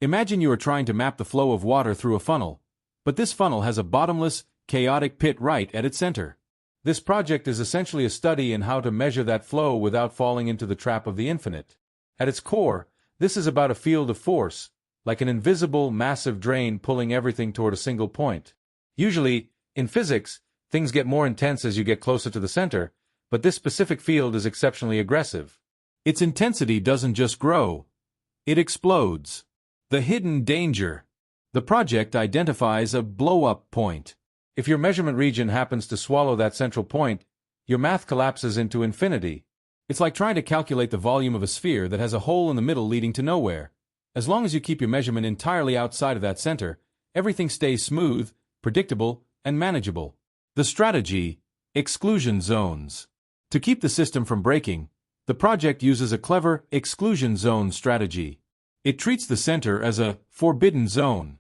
Imagine you are trying to map the flow of water through a funnel, but this funnel has a bottomless, chaotic pit right at its center. This project is essentially a study in how to measure that flow without falling into the trap of the infinite. At its core, this is about a field of force, like an invisible, massive drain pulling everything toward a single point. Usually, in physics, things get more intense as you get closer to the center, but this specific field is exceptionally aggressive. Its intensity doesn't just grow, it explodes. The hidden danger. The project identifies a blow-up point. If your measurement region happens to swallow that central point, your math collapses into infinity. It's like trying to calculate the volume of a sphere that has a hole in the middle leading to nowhere. As long as you keep your measurement entirely outside of that center, everything stays smooth, predictable, and manageable. The strategy: exclusion zones. To keep the system from breaking, the project uses a clever exclusion zone strategy. It treats the center as a forbidden zone.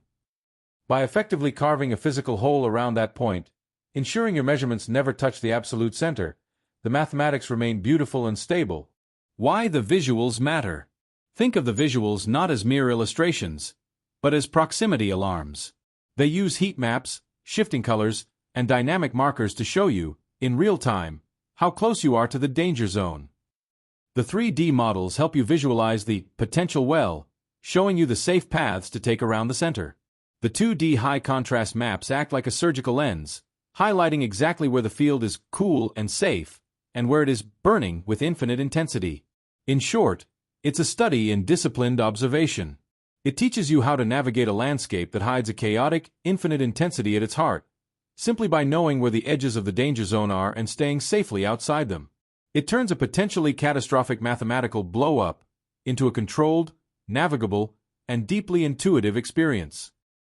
By effectively carving a physical hole around that point, ensuring your measurements never touch the absolute center, the mathematics remain beautiful and stable. Why the visuals matter. Think of the visuals not as mere illustrations, but as proximity alarms. They use heat maps, shifting colors, and dynamic markers to show you, in real time, how close you are to the danger zone. The 3D models help you visualize the potential well, showing you the safe paths to take around the center. The 2D high-contrast maps act like a surgical lens, highlighting exactly where the field is cool and safe, and where it is burning with infinite intensity. In short, it's a study in disciplined observation. It teaches you how to navigate a landscape that hides a chaotic, infinite intensity at its heart, simply by knowing where the edges of the danger zone are and staying safely outside them. It turns a potentially catastrophic mathematical blow-up into a controlled, navigable, and deeply intuitive experience.